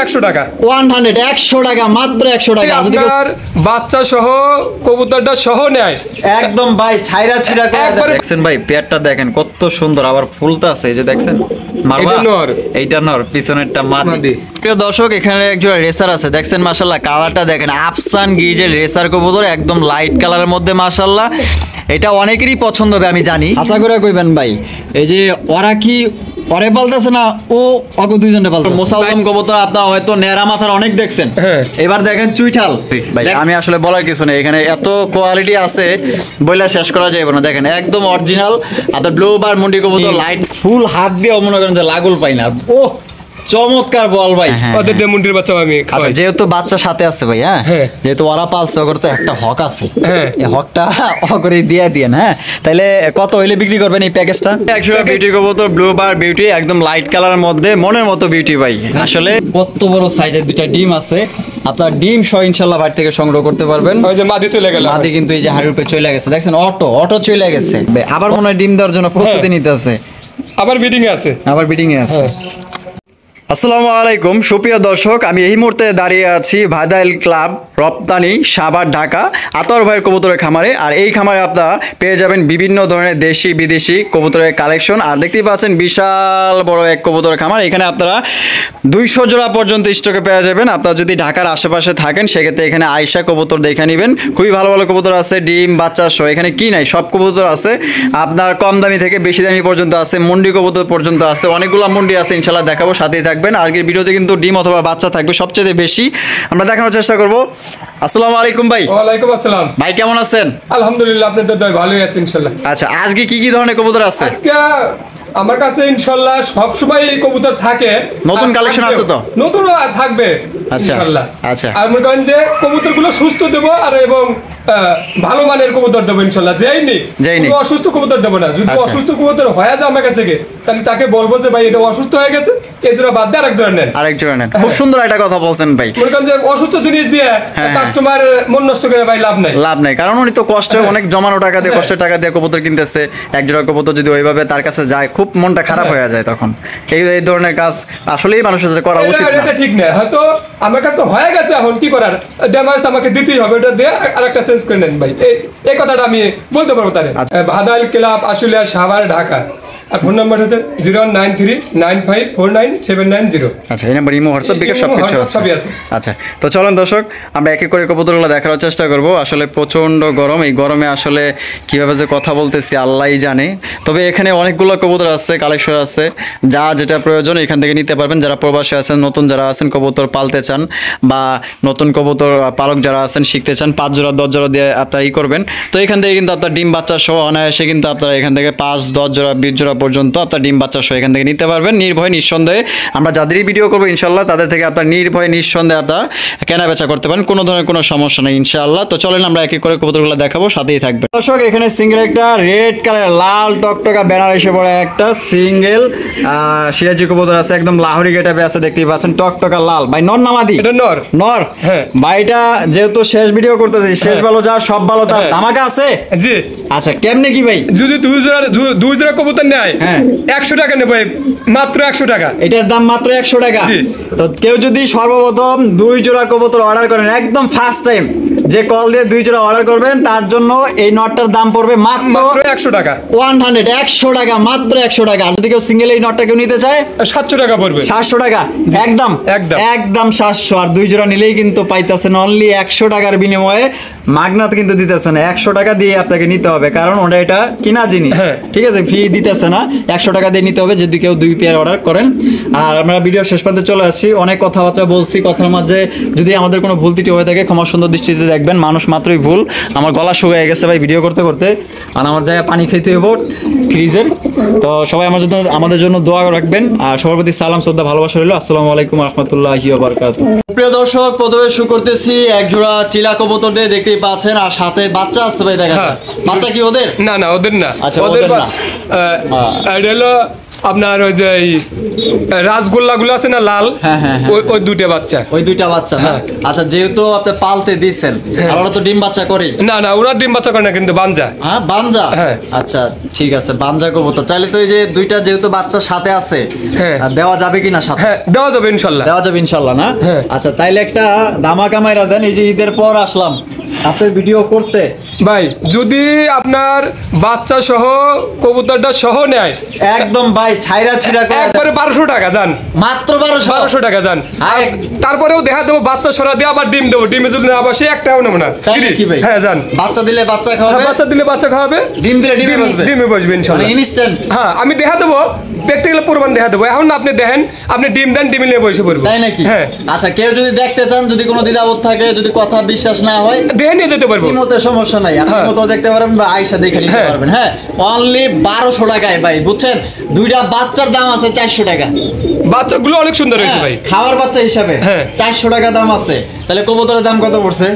100 টাকা 100 টাকা মাত্র 100 টাকা যদি আপনার বাচ্চা সহ কবুতরটা সহ নেয় একদম ভাই ছাইরা ছিড়া করে দেখছেন ভাই পেয়ারটা দেখেন কত সুন্দর আবার ফুলটা আছে এই যে দেখছেন মারবা এইটা নর পিছনেরটা মাদি প্রিয় দর্শক এখানে একজন রেসার আছে দেখছেন মাশাআল্লাহ কালারটা দেখেন আফসান গিজের রেসার কবুতর একদম লাইট কালারের মধ্যে মাশাআল্লাহ এটা অনেকেরই পছন্দ হবে আমি জানি আশা করে কইবেন ভাই এই যে ওরা কি পরে বলতেছে না ও অগ দুইজনে বলতেছে মোসালদম কবুতর আপনারা হয়তো নেরা মাথার অনেক দেখছেন এবার দেখেন চুইঠাল ভাই আমি আসলে বলার কিছু নেই এখানে এত কোয়ালিটি আছে বইলা শেষ করা যাবে না দেখেন একদম অরিজিনাল আপনার ব্লু বার মুন্ডি কবুতর লাইট ফুল হাত দিয়ে মনে করেন যে লাগুল পাই না ও চমৎকার বল ভাই ওদের ডেমন্ডির বাচ্চা আমি খাওয়াই যেহেতু বাচ্চা সাথে আছে ভাই হ্যাঁ যেহেতু ওরা পালছে ওর তো একটা হক আছে এই হকটা অগরে দিয়ে দেন হ্যাঁ তাহলে কত হইলে বিক্রি করবেন এই প্যাকেজটা 100 বিউটি কবুতর ব্লু বার বিউটি একদম লাইট কালারের মধ্যে মনের মতো বিউটি ভাই আসলে কত বড় সাইজের দুইটা ডিম আছে আপনার ডিম সহ ইনশাআল্লাহ বাড়ি থেকে সংগ্রহ করতে পারবেন ওই যে মাদি চলে গেল মাদি কিন্তু এই যে হাড়ির উপরে চলে গেছে দেখছেন অটো চলে গেছে আবার মনে হয় ডিম দেওয়ার জন্য প্রস্তুতি নিতে আছে আবার বিডিং এ আছে আসসালামু আলাইকুম সুপ্রিয় দর্শক আমি এই মুহূর্তে দাঁড়িয়ে আছি ভাদাইল ক্লাব রপ্তানি সাভার ঢাকা আতর ভাইয়ের কবুতরের খামারে আর এই খামারে আপনারা পেয়ে যাবেন বিভিন্ন ধরনের দেশি বিদেশি কবুতরের কালেকশন আর দেখতেই পাচ্ছেন বিশাল বড় এক কবুতরের খামার এখানে আপনারা 200 জোড়া পর্যন্ত স্টকে পেয়ে যাবেন আপনারা যদি ঢাকার আশেপাশে থাকেন সেক্ষেত্রে এখানে আয়শা কবুতর দেখে নেবেন খুবই ভালো ভালো কবুতর আছে ডিম বাচ্চা সহ এখানে কি নাই সব কবুতর আছে আপনার কম দামি থেকে বেশি দামি পর্যন্ত আছে মুন্ডি কবুতর পর্যন্ত আছে অনেকগুলো মুন্ডি আছে ইনশাআল্লাহ দেখাবো সাথেই থাকবেন আজকের ভিডিওতে কিন্তু ডিম অথবা বাচ্চা থাকবে সবচেয়ে বেশি আমরা দেখানোর চেষ্টা করব আসসালামু আলাইকুম ভাই ওয়া আলাইকুম আসসালাম ভাই কেমন আছেন আলহামদুলিল্লাহ আপনাদের দয় ভালোই আছি ইনশাআল্লাহ আচ্ছা আজকে কি ধরনের কবুতর আছে আজকে আমার কাছে ইনশাআল্লাহ সব সময় কবুতর থাকে নতুন কালেকশন আছে তো নতুন থাকবে ইনশাআল্লাহ আচ্ছা আর মনে করেন যে কবুতরগুলো সুস্থ দেব আর এবং ভালো মানের কবুতর দেব ইনশাআল্লাহ যেই নেই অসুস্থ কবুতর দেব না যদি অসুস্থ কবুতর হয়ে যায় আমার কাছ থেকে তাহলে তাকে বলবো যে ভাই এটা অসুস্থ হয়ে গেছে এই জোড়া বাদ দিয়ে আরেক জোড়া নেন খুব সুন্দর একটা কথা বলছেন ভাই মনে করেন যে অসুস্থ জিনিস দিয়ে কাস্টমার মন নষ্ট করে ভাই লাভ নাই কারণ উনি তো কষ্ট অনেক জমানো টাকা দিয়ে কষ্টের টাকা দিয়ে কবুতর কিনতেছে এক জোড়া কবুতর যদি ওইভাবে তার কাছে যায় খুব মনটা খারাপ হয়ে যায় তখন এই ধরনের কাজ আসলেই মানুষের সাথে করা উচিত না এটা ঠিক না হয়তো আমার কাছে তো হয়ে গেছে এখন কি করার ড্যামেজ আমাকে দিতেই হবে এটা দিয়ে আরেকটা চেঞ্জ করে নেন ভাই এই কথাটা আমি বলতে পারবো তারে ভাদাইল ক্লাব আশুলিয়া সাভার ঢাকা আর ফোন নাম্বার হচ্ছে 09395497990 আচ্ছা এই নাম্বার ইমো হোয়াটসঅ্যাপ বিকাশ সবকিছু আছে আচ্ছা তো চলুন দর্শক আমরা এক এক করে কবুতরগুলো দেখার চেষ্টা করব আসলে প্রচন্ড গরম এই গরমে আসলে কিভাবে যে কথা বলতেছি আল্লাহই জানে তবে এখানে অনেকগুলো কবুতর আছে কালেকশন আছে যা যেটা প্রয়োজন এখান থেকে নিতে পারবেন যারা প্রবাসী আছেন নতুন যারা আছেন কবুতর পালতে চান বা নতুন কবুতর পালক যারা আছেন শিখতে চান 5 জোড়া 10 জোড়া দিয়ে আপনারা করবেন তো এখান থেকে কিন্তু আপনার ডিম বাচ্চা সহ অনায়াসে কিন্তু আপনারা এখান থেকে 5 10 জোড়া 20 জোড়া পর্যন্ত আপনার ডিম বাচ্চা সহ এখান থেকে নিতে পারবেন নির্ভয় নিঃসন্দেহে আমরা যাদেরই ভিডিও করবো ইনশাআল্লাহ তাদের থেকে আপনার নির্ভয় নিঃসন্দেহে আপনার কেনা বেচা করতে পারেন কোনো ধরনের কোনো সমস্যা নেই ইনশাআল্লাহ তো চলেন আমরা এক এক করে কবুতরগুলো দেখাবো সাথেই থাকবে দর্শক এখানে সিঙ্গেল একটা রেড কালার লাল টকটকা ব্যানার এসে পড়ে একটা সিঙ্গেল সিরাজি কবুতর আছে একদম লাহোরি গেটআপে আছে দেখতেই পাচ্ছেন টকটকা লাল ভাই নর নামাদি এটা নর হ্যাঁ ভাইটা যেহেতু শেষ ভিডিও করতেছি শেষ ভালো যা সব ভালো তার ধামাকা আছে জি আচ্ছা কেমনে কি ভাই যদি দুই জোড়া কবুতর নেয় 100 টাকা নেব মাত্র 100 টাকা এটার দাম মাত্র 100 টাকা তো কেউ যদি সর্বপ্রথম 2 জোড়া কবুতর অর্ডার করেন একদম ফার্স্ট টাইম যে কল দিয়ে 2 জোড়া অর্ডার করবেন তার জন্য এই নটটার দাম পড়বে মাত্র 100 টাকা 100 টাকা মাত্র 100 টাকা আর যদি কেউ সিঙ্গেল এই নটটা কেউ নিতে চায় 700 টাকা পড়বে 700 টাকা একদম 700 আর 2 জোড়া নিলেই কিন্তু পাইতেছেন অনলি 100 টাকার বিনিময়ে মাগনাতে কিন্তু দিতেছেন 100 টাকা দিয়ে আপনাকে নিতে হবে কারণ ওটা এটা কিনা জিনিস ঠিক আছে ফ্রি দিতেছে না 100 টাকা দিয়ে নিতে হবে যদি কেউ 2 পেয়ার অর্ডার করেন আর আমরা ভিডিও শেষ পর্যন্ত চলে আসছি অনেক কথাবার্তা বলছি কথার মাঝে যদি আমাদের কোনো ভুল ত্রুটি হয়ে থাকে ক্ষমা সুন্দর দৃষ্টিতে দেখবেন মানুষ মাত্রই ভুল আমার গলা শুকিয়ে গেছে ভাই ভিডিও করতে করতে আর আমার জায়গায় পানি খেতে হইব ফ্রিজের তো সবাই আমাদের জন্য দোয়া রাখবেন আর সবার প্রতি সালাম শ্রদ্ধা ভালোবাসা রইল আসসালামু আলাইকুম রাহমাতুল্লাহি ওয়া বারাকাতুহু প্রিয় দর্শক প্রথমে শুরু করতেছি এক জোড়া চিলা কবুতর দিয়ে দেখতেই পাচ্ছেন আর সাথে বাচ্চা আছে ভাই দেখা বাচ্চা কি ওদের না ওদের না আচ্ছা ওদের না এটা হলো আপনার ওই যে রাসগোল্লা গুলো আছে না লাল, ওই দুইটা বাচ্চা। ওই দুইটা বাচ্চা না? আচ্ছা, যেহেতু আপনি পালতে দিচ্ছেন, আর ওরা তো ডিম বাচ্চা করে? না না, ওরা ডিম বাচ্চা করে না, কিন্তু বানজা। হ্যাঁ, বানজা। আচ্ছা ঠিক আছে, বানজা কবুতর। তাহলে তো এই যে দুইটা যেহেতু বাচ্চা সাথে আছে, দেওয়া যাবে কিনা সাথে? হ্যাঁ, দেওয়া যাবে ইনশাল্লাহ। দেওয়া যাবে ইনশাল্লাহ না? আচ্ছা, তাইলে একটা ধামাকা মাইরা দেন। এই যে ঈদের পর আসলাম আপনার ভিডিও করতে ভাই, যদি আপনার বাচ্চা সহ কবুতরটা সহ নেয় একদম ভাই ছাইরা ছিড়া করে একবারে 1200 টাকা যান, মাত্র 1200 টাকা যান। আর তারপরেও দেখা দেবো বাচ্চা সরা দিয়ে আবার ডিম দেবো, ডিমে যদি না আবার সে একটাও নেবো না। হ্যাঁ যান, বাচ্চা দিলে বাচ্চা খাওয়াবে, বাচ্চা দিলে বাচ্চা খাওয়াবে, ডিম দিলে ডিমে বসবে ইনশাআল্লাহ, ইনস্ট্যান্ট। হ্যাঁ, আমি দেখা দেবো, প্র্যাকটিক্যাল প্রমাণ দেখা দেবো। এখন আপনি দেখেন, আপনি ডিম দেন, ডিমে নিয়ে বসে পড়বো, তাই নাকি? হ্যাঁ। আচ্ছা, কেউ যদি দেখতে চান, যদি কোনো দ্বিধাবোধ থাকে, যদি কথা বিশ্বাস না হয়, দেখে নিয়ে যেতে পারবো, মতে সমস্যা নাই, আপনি মতো দেখতে পারবেন বা আয়সা দেখে নিতে পারবেন। হ্যাঁ, অনলি 1200 টাকায় ভাই, বুঝছেন? দুইটা বাচ্চার দাম আছে 400 টাকা। বাচ্চাগুলো অনেক সুন্দর হয়েছে ভাই, খাওয়ার বাচ্চা হিসাবে 400 টাকা দাম আছে। তাহলে কবুতরের দাম কত পড়ছে?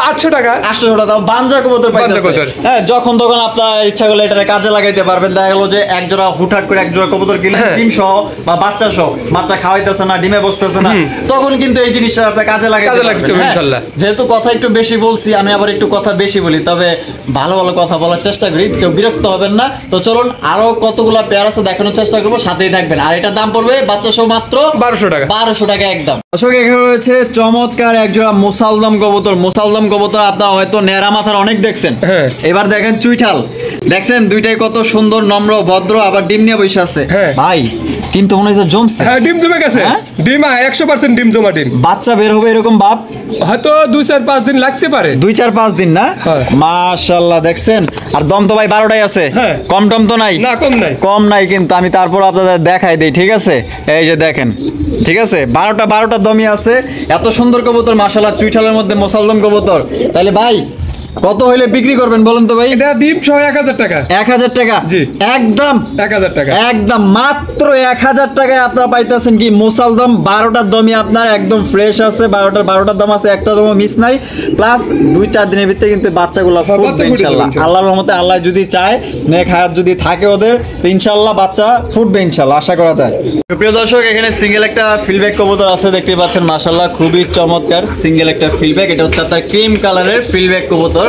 800 টাকা। 800 টাকা দাম বানজা কবুতর পাইতেছে। হ্যাঁ, যখন তখন আপনার ইচ্ছা করলে এটা কাজে লাগাইতে পারবেন। দেখা গেল যে এক জোড়া হুটহাট করে এক জোড়া কবুতর কিনলেন, ডিম সহ বা বাচ্চা সহ, বাচ্চা খাওয়াইতেছে না, ডিমে বসতেছে না, তখন কিন্তু এই জিনিসটা আপনার কাজে লাগাইতে পারবেন ইনশাআল্লাহ। যেহেতু কথা একটু বেশি বলছি, আমি আবার একটু কথা বেশি বলি, তবে ভালো ভালো কথা বলার চেষ্টা করি, কেউ বিরক্ত হবেন না। তো চলুন, আরো কতগুলো পেয়ার আছে দেখানোর চেষ্টা করবো, সাথেই থাকবেন। আর এটা দাম পড়বে বাচ্চা সহ মাত্র 1200 টাকা। 1200 টাকা একদম। দর্শক, এখানে রয়েছে চমৎকার এক জোড়া মোসালদম কবুতর। মোসালদম কবুতর আপনারা হয়তো নেড়া মাথার অনেক দেখছেন, এবার দেখেন চুইঠাল। দেখছেন দুইটাই কত সুন্দর, নম্র, ভদ্র, আবার ডিম নিয়ে বসে আছে ভাই, কিন্তু মনে হচ্ছে জমছে। হ্যাঁ, ডিম জমে গেছে, ডিম 100% ডিম জমা ডিম। বাচ্চা বের হবে এরকম ভাব, হয়তো 2-4-5 দিন লাগতে পারে। 2-4-5 দিন না? মাশাআল্লাহ, দেখছেন। আর দম তো ভাই 12টাই আছে, কম টম তো নাই? না, কম নাই, কম নাই। কিন্তু আমি তারপর আপনাদের দেখাই দেই, ঠিক আছে? এই যে দেখেন, ঠিক আছে, 12টা দমই আছে। এত সুন্দর কবুতর, মাশাআল্লাহ, চুইঠালের মধ্যে মোসালদম কবুতর। তাহলে ভাই কত হইলে বিক্রি করবেন বলেন তো ভাই? এটা ডিম সহ 1000 টাকা। 1000 টাকা? জি, একদম 1000 টাকা, একদম মাত্র 1000 টাকায় আপনারা পাইতেছেন কি মোসালদম। 12টার দমই আপনার একদম ফ্রেশ আছে, 12টার দম আছে, একটা দমও মিস নাই। প্লাস 2-4 দিনের ভিতরে কিন্তু বাচ্চাগুলো ফুটবে ইনশাআল্লাহ, আল্লাহর রহমতে। আল্লাহ যদি চায়, নেক হায়াত যদি থাকে ওদের, তো ইনশাআল্লাহ বাচ্চা ফুটবে ইনশাআল্লাহ, আশা করা যায়। প্রিয় দর্শক, এখানে সিঙ্গেল একটা ফিলব্যাক কবুতর আছে, দেখতে পাচ্ছেন, মাশাআল্লাহ, খুবই চমৎকার সিঙ্গেল একটা ফিলব্যাক। এটা হচ্ছে আপনার ক্রিম কালারের ফিলব্যাক কবুতর।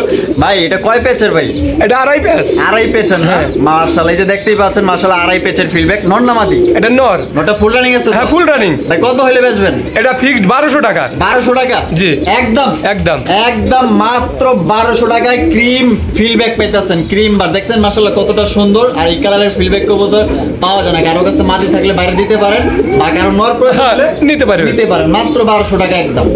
ভাই এটা কয় পেচের ভাই? এটা 2.5 পেচ। 2.5 পেচের, হ্যাঁ, মাশাআল্লাহ। এই যে দেখতেই পাচ্ছেন, মাশাআল্লাহ, 2.5 পেচের ফিলব্যাক। নর না মাদি? এটা নর। নরটা ফুল রানিং আছে? হ্যাঁ, ফুল রানিং। তাই কত হইলে বেচবেন? এটা ফিক্সড 1200 টাকা। 1200 টাকা? জি, একদম একদম একদম মাত্র 1200 টাকায় ক্রিম ফিলব্যাক পেতেছেন। ক্রিম বার দেখছেন, মাশাআল্লাহ, কতটা সুন্দর। আর এই কালারের ফিলব্যাক কবুতর পাওয়া যায় না। কারো কাছে মাদি থাকলে বাইরে দিতে পারেন, বা কারো নর প্রয়োজন নিতে পারেন। মাত্র 1200 টাকা একদম।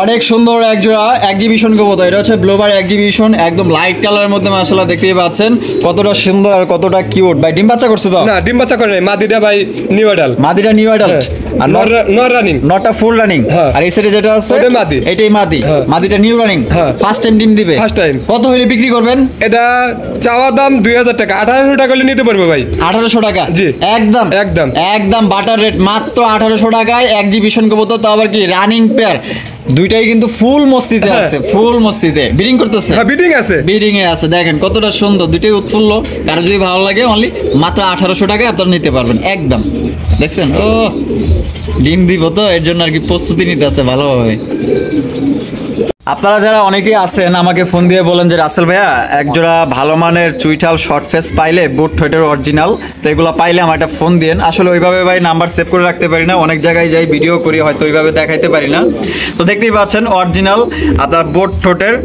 অনেক সুন্দর এক জোড়া এক্সিবিশন কবুতর। এটা হচ্ছে ব্লোবার এক্সিবিশন, একদম লাইট কালারের মধ্যে, মাশাআল্লাহ, দেখতেই পাচ্ছেন কতটা সুন্দর আর কতটা কিউট। ভাই ডিম বাচ্চা করছে তো? না, ডিম বাচ্চা করে নাই, মাদিটা ভাই নিউ অ্যাডাল্ট। মাদিটা নিউ অ্যাডাল্ট, আর নর রানিং, নরটা ফুল রানিং। আর এই সাইডে যেটা আছে ওটা মাদি, এটাই মাদি। মাদিটা নিউ রানিং, ফার্স্ট টাইম ডিম দিবে। First time. কত হইলে বিক্রি করবেন? এটা চাওয়া দাম 2000 টাকা। 1800 টাকা হলে নিতে পারবো ভাই। 1800 টাকা? জি, একদম একদম একদম বাটার রেট, মাত্র 1800 টাকায় এক্সিবিশন কবুতর। তো আবার কি রানিং পেয়ার, দুইটাই কিন্তু ফুল মস্তিতে আছে, ফুল মস্তিতে ব্রিডিং করতেছে। হ্যাঁ, ব্রিডিং আছে, ব্রিডিং এ আছে। দেখেন কতটা সুন্দর, দুইটাই উৎফুল্ল। কারো যদি ভালো লাগে, অনলি মাত্র 1800 টাকায় আপনারা নিতে পারবেন একদম। দেখছেন, ও ডিম দিব তো, এর জন্য আর কি প্রস্তুতি নিতে আছে ভালোভাবে। আপনারা যারা অনেকেই আছেন, আমাকে ফোন দিয়ে বলেন যে রাসেল ভাইয়া, একজোড়া ভালো মানের চুইঠাল শর্ট ফেস পাইলে, বুট ঠোঁটের অরিজিনাল, তো এগুলো পাইলে আমার একটা ফোন দিন। আসলে ওইভাবে ভাই নাম্বার সেভ করে রাখতে পারি না, অনেক জায়গায় যাই ভিডিও করি, হয়তো ওইভাবে দেখাইতে পারি না। তো দেখতেই পাচ্ছেন অরিজিনাল আপনার বুট ঠোঁটের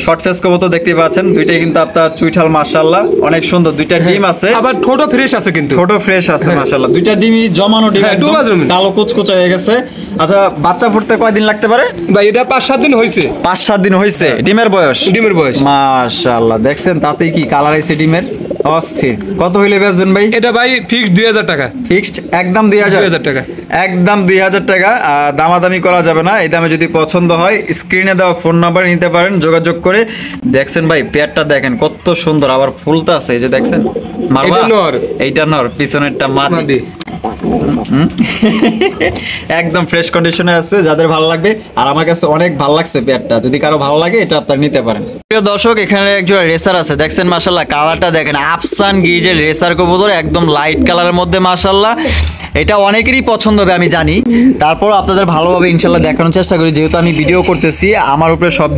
শর্ট ফেস কবুতর দেখতেই পাচ্ছেন। দুইটাই কিন্তু আপনার চুইঠাল, মাশাআল্লাহ, অনেক সুন্দর। দুইটা ডিম আছে, আবার ঠোঁটও ফ্রেশ আছে, কিন্তু ঠোঁটও ফ্রেশ আছে, মাশাআল্লাহ। দুইটা ডিমই জমানো ডিম, কালো কুচকুচা হয়ে গেছে। আচ্ছা, বাচ্চা ফুটতে কয়দিন লাগতে পারে ভাই? এটা 5-7 দিন হয়েছে। 5-7 দিন হয়েছে। ডিমের বয়স? ডিমের বয়স, মাশাআল্লাহ। দেখছেন তাতেই কি কালার আছে ডিমের, অস্থির। কত হইলে বেচবেন ভাই? এটা ভাই ফিক্সড 2000 টাকা। ফিক্সড একদম 2000 টাকা, একদম 2000 টাকা। দামাদামি করা যাবে না। এই দামে যদি পছন্দ হয়, স্ক্রিনে দেওয়া ফোন নাম্বার নিতে পারেন যোগাযোগ করে। দেখছেন ভাই, পেয়ারটা দেখেন কত সুন্দর, আবার ফুলটা আছে, এই যে দেখছেন। মারবা? এইটা নর, পিছনেরটা মাদি। একদম ফ্রেশ কন্ডিশনে আছে, যাদের ভালো লাগবে। আর আমার কাছে অনেক ভালো লাগছে পেয়ারটা, যদি কারো ভালো লাগে এটা আপনারা নিতে পারেন। প্রিয় দর্শক, এখানে একজন রেসার আছে, দেখছেন মাশাআল্লাহ কালারটা দেখেন, আফসান গিজের রেসার কবুতর, একদম লাইট কালারের মধ্যে মাশাআল্লাহ। এটা অনেকেরই পছন্দ হবে আমি জানি, তারপর আপনাদের ভালোভাবে ইনশাআল্লাহ দেখানোর চেষ্টা করি, যেহেতু আমি ভিডিও করতেছি আমার উপরে সব